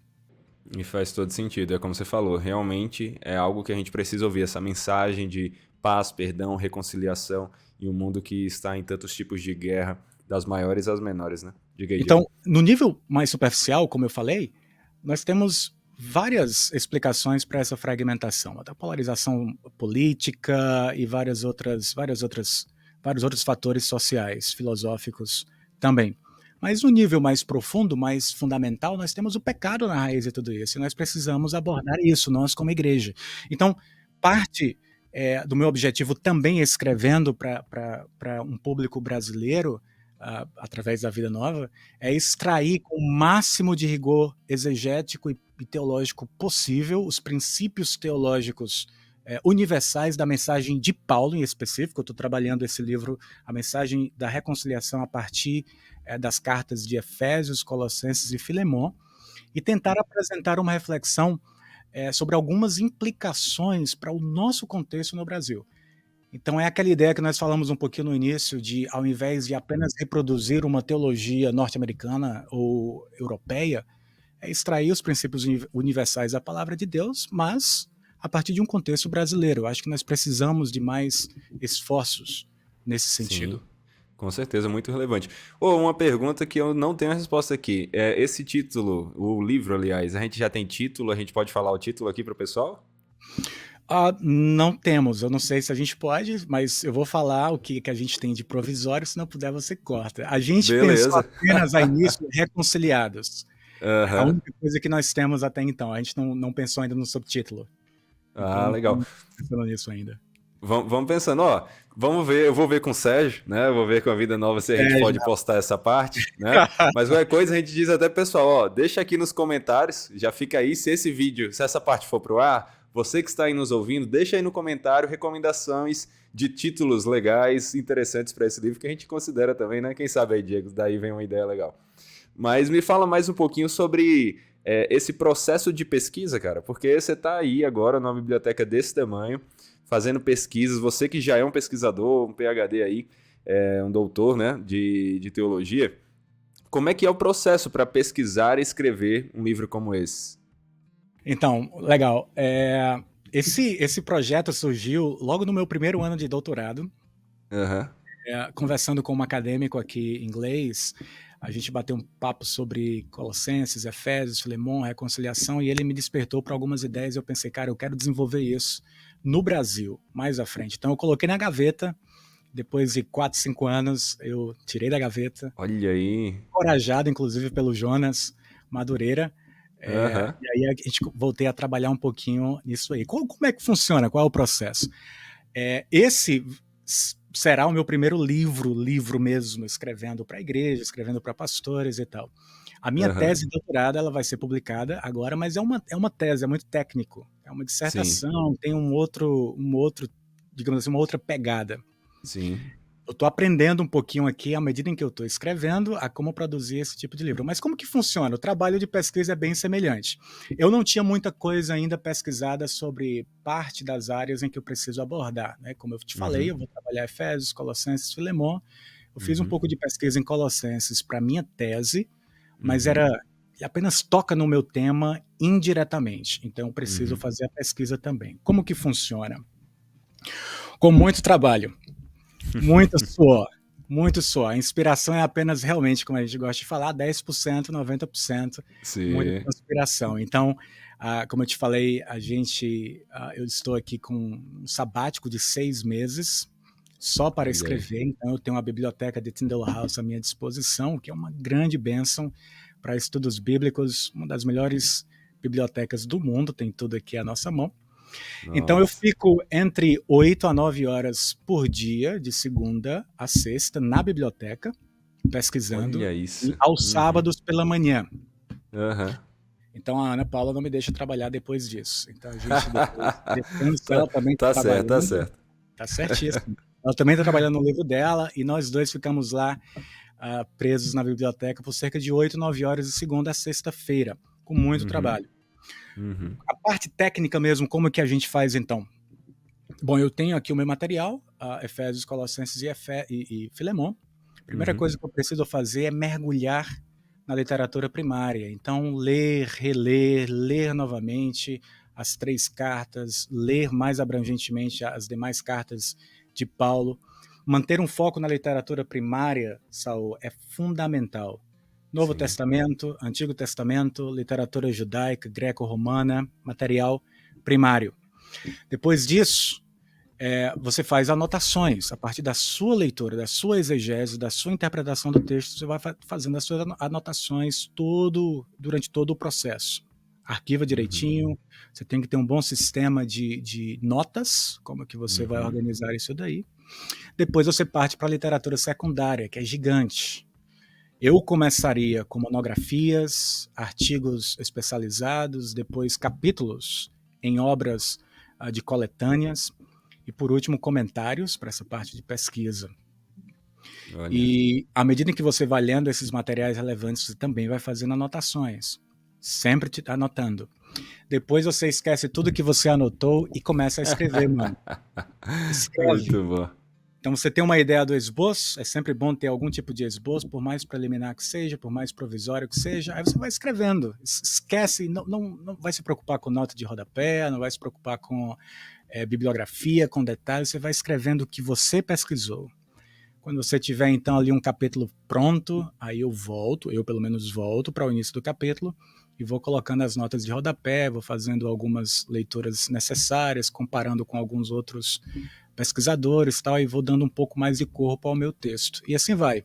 E faz todo sentido, é como você falou, realmente é algo que a gente precisa ouvir, essa mensagem de paz, perdão, reconciliação em um mundo que está em tantos tipos de guerra, das maiores às menores, né? Diga aí, então, no nível mais superficial, como eu falei, nós temos várias explicações para essa fragmentação, a polarização política e vários outros fatores sociais, filosóficos também. Mas no nível mais profundo, mais fundamental, nós temos o pecado na raiz de tudo isso, e nós precisamos abordar isso, nós como igreja. Então, parte do meu objetivo também escrevendo para um público brasileiro, através da Vida Nova, é extrair com o máximo de rigor exegético e teológico possível os princípios teológicos universais da mensagem de Paulo em específico. Eu estou trabalhando esse livro, a mensagem da reconciliação a partir das cartas de Efésios, Colossenses e Filemon, e tentar apresentar uma reflexão sobre algumas implicações para o nosso contexto no Brasil. Então é aquela ideia que nós falamos um pouquinho no início de, ao invés de apenas reproduzir uma teologia norte-americana ou europeia, é extrair os princípios universais da palavra de Deus, mas a partir de um contexto brasileiro. Eu acho que nós precisamos de mais esforços nesse sentido. Sim, com certeza, muito relevante. Uma pergunta que eu não tenho a resposta aqui. Esse título, o livro, aliás, a gente já tem título? A gente pode falar o título aqui para o pessoal? Não temos, eu não sei se a gente pode, mas eu vou falar o que a gente tem de provisório, se não puder você corta. A gente pensou apenas a início reconciliados. A única coisa que nós temos até então, a gente não pensou ainda no subtítulo. Então, legal. Não pensando nisso ainda. Vamos pensando, vamos ver, eu vou ver com o Sérgio, né? Eu vou ver com a Vida Nova se a gente pode postar essa parte, né? Mas qualquer coisa a gente diz até pro pessoal, deixa aqui nos comentários, já fica aí, se essa parte for pro ar, você que está aí nos ouvindo, deixa aí no comentário recomendações de títulos legais, interessantes para esse livro, que a gente considera também, né? Quem sabe aí, Diego, daí vem uma ideia legal. Mas me fala mais um pouquinho sobre esse processo de pesquisa, cara, porque você está aí agora numa biblioteca desse tamanho, fazendo pesquisas, você que já é um pesquisador, um PhD aí, um doutor, né, de teologia, como é que é o processo para pesquisar e escrever um livro como esse? Então, legal. Esse projeto surgiu logo no meu primeiro ano de doutorado. Conversando com um acadêmico aqui inglês, a gente bateu um papo sobre Colossenses, Efésios, Filemon, reconciliação, e ele me despertou para algumas ideias. Eu pensei, cara, eu quero desenvolver isso no Brasil, mais à frente. Então eu coloquei na gaveta, depois de 4, 5 anos, eu tirei da gaveta. Olha aí. Encorajado, inclusive, pelo Jonas Madureira. E aí a gente voltei a trabalhar um pouquinho nisso aí. Como é que funciona? Qual é o processo? Esse será o meu primeiro livro mesmo, escrevendo para a igreja, escrevendo para pastores e tal. A minha tese de doutorado ela vai ser publicada agora, mas é uma tese, é muito técnico. É uma dissertação, tem um outro, digamos assim, uma outra pegada. Sim. Eu estou aprendendo um pouquinho aqui, à medida em que eu estou escrevendo, a como produzir esse tipo de livro. Mas como que funciona? O trabalho de pesquisa é bem semelhante. Eu não tinha muita coisa ainda pesquisada sobre parte das áreas em que eu preciso abordar, né? Como eu te falei, eu vou trabalhar Efésios, Colossenses, Filemon. Eu fiz um pouco de pesquisa em Colossenses para minha tese, mas apenas toca no meu tema indiretamente. Então eu preciso fazer a pesquisa também. Como que funciona? Com muito trabalho. Muito suor. A inspiração é apenas realmente, como a gente gosta de falar, 10%, 90%. Sim. Muita inspiração. Então, como eu te falei, eu estou aqui com um sabático de 6 meses só para escrever. Então, eu tenho uma biblioteca de Tyndale House à minha disposição, que é uma grande bênção para estudos bíblicos, uma das melhores bibliotecas do mundo, tem tudo aqui à nossa mão. Então eu Nossa, fico entre 8 a 9 horas por dia, de segunda a sexta, na biblioteca, pesquisando, olha e isso. aos Uhum. sábados pela manhã. Aham. Então a Ana Paula não me deixa trabalhar depois disso. Então a gente depois descansa, ela também está Tá certo, tá trabalhando, certo. tá certíssimo. Ela também está trabalhando no livro dela e nós dois ficamos lá presos na biblioteca por cerca de 8, 9 horas de segunda a sexta-feira, com muito Uhum. trabalho. Uhum. A parte técnica mesmo, como que a gente faz então? Bom, eu tenho aqui o meu material, Efésios, Colossenses e Filemon. A primeira Uhum. coisa que eu preciso fazer é mergulhar na literatura primária. Então, ler, reler, ler novamente as 3 cartas, ler mais abrangentemente as demais cartas de Paulo. Manter um foco na literatura primária, Saul, é fundamental. Novo Sim. Testamento, Antigo Testamento, literatura judaica, greco-romana, material primário. Depois disso, você faz anotações a partir da sua leitura, da sua exegese, da sua interpretação do texto. Você vai fazendo as suas anotações durante todo o processo. Arquiva Uhum. direitinho. Você tem que ter um bom sistema de notas, como que você vai Uhum. organizar isso daí. Depois você parte para a literatura secundária, que é gigante. Eu começaria com monografias, artigos especializados, depois capítulos em obras de coletâneas, e, por último, comentários para essa parte de pesquisa. Olha. E, à medida em que você vai lendo esses materiais relevantes, você também vai fazendo anotações. Sempre anotando. Depois você esquece tudo que você anotou e começa a escrever, mano. Escreve. Muito bom. Então, você tem uma ideia do esboço, é sempre bom ter algum tipo de esboço, por mais preliminar que seja, por mais provisório que seja, aí você vai escrevendo. Esquece, não vai se preocupar com nota de rodapé, não vai se preocupar com bibliografia, com detalhes, você vai escrevendo o que você pesquisou. Quando você tiver, então, ali um capítulo pronto, aí eu pelo menos volto para o início do capítulo e vou colocando as notas de rodapé, vou fazendo algumas leituras necessárias, comparando com alguns outros pesquisadores, tal, e vou dando um pouco mais de corpo ao meu texto. E assim vai.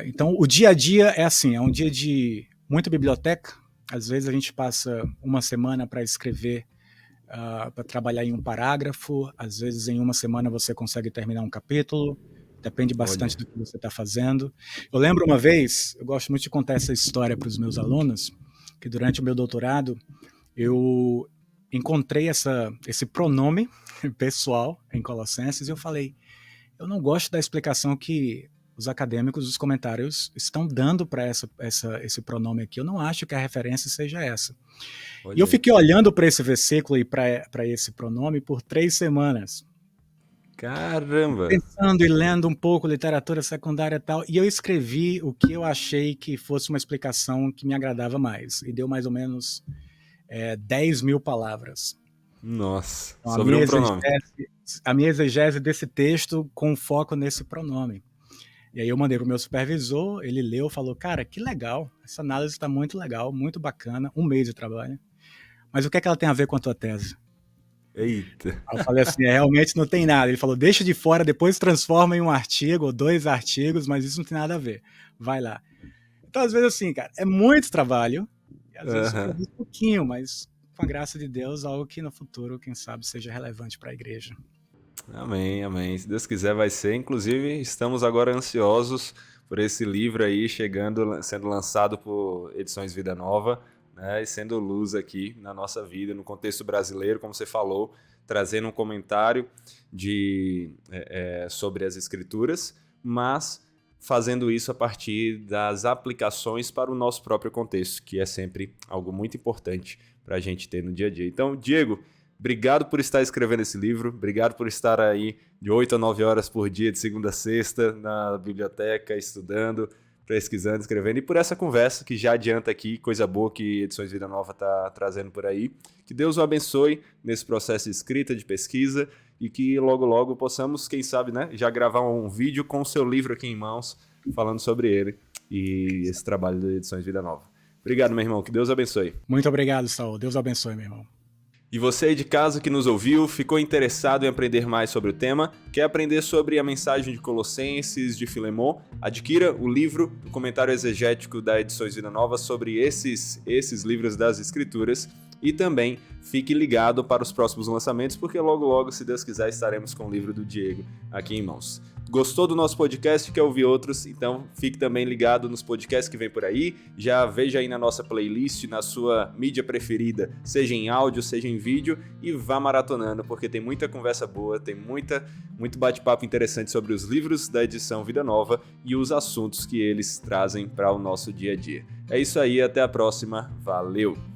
Então, o dia a dia é assim, é um dia de muita biblioteca. Às vezes a gente passa uma semana para escrever, para trabalhar em um parágrafo. Às vezes em uma semana você consegue terminar um capítulo. Depende bastante Olha. do que você está fazendo. Eu lembro uma vez, eu gosto muito de contar essa história para os meus alunos, que durante o meu doutorado eu encontrei esse pronome pessoal em Colossenses e eu falei, eu não gosto da explicação que os acadêmicos, os comentários estão dando para esse pronome aqui. Eu não acho que a referência seja essa. E eu Olha aí. fiquei olhando para esse versículo e para esse pronome por 3 semanas, Caramba! pensando e lendo um pouco literatura secundária e tal, e eu escrevi o que eu achei que fosse uma explicação que me agradava mais, e deu mais ou menos 10 mil palavras. Nossa, Então, sobre um pronome. a minha exegese desse texto com foco nesse pronome. E aí eu mandei para o meu supervisor, ele leu, falou, cara, que legal, essa análise está muito legal, muito bacana, 1 mês de trabalho. Mas o que é que ela tem a ver com a tua tese? Eita. Aí eu falei assim, realmente não tem nada. Ele falou, deixa de fora, depois transforma em um artigo ou 2 artigos, mas isso não tem nada a ver. Vai lá. Então, às vezes, assim, cara, é muito trabalho, e às vezes você Aham. produz pouquinho, mas com a graça de Deus, algo que no futuro, quem sabe, seja relevante para a igreja. Amém, amém. Se Deus quiser vai ser. Inclusive, estamos agora ansiosos por esse livro aí chegando, sendo lançado por Edições Vida Nova, né, e sendo luz aqui na nossa vida, no contexto brasileiro, como você falou, trazendo um comentário sobre as escrituras, mas fazendo isso a partir das aplicações para o nosso próprio contexto, que é sempre algo muito importante para a gente ter no dia a dia. Então, Diego, obrigado por estar escrevendo esse livro, obrigado por estar aí de 8 a 9 horas por dia, de segunda a sexta, na biblioteca, estudando, pesquisando, escrevendo, e por essa conversa que já adianta aqui, coisa boa que Edições Vida Nova está trazendo por aí. Que Deus o abençoe nesse processo de escrita, de pesquisa, e que logo, logo possamos, quem sabe, né, já gravar um vídeo com o seu livro aqui em mãos, falando sobre ele e esse trabalho de Edições Vida Nova. Obrigado, meu irmão, que Deus abençoe. Muito obrigado, Saul. Deus abençoe, meu irmão. E você aí de casa que nos ouviu, ficou interessado em aprender mais sobre o tema, quer aprender sobre a mensagem de Colossenses, de Filemon? Adquira o livro, o comentário exegético da Edições Vida Nova sobre esses livros das Escrituras, E também fique ligado para os próximos lançamentos, porque logo, se Deus quiser, estaremos com o livro do Diego aqui em mãos. Gostou do nosso podcast, quer ouvir outros? Então fique também ligado nos podcasts que vem por aí. Já veja aí na nossa playlist, na sua mídia preferida, seja em áudio, seja em vídeo, e vá maratonando, porque tem muita conversa boa, tem muito bate-papo interessante sobre os livros da edição Vida Nova e os assuntos que eles trazem para o nosso dia a dia. É isso aí, até a próxima. Valeu!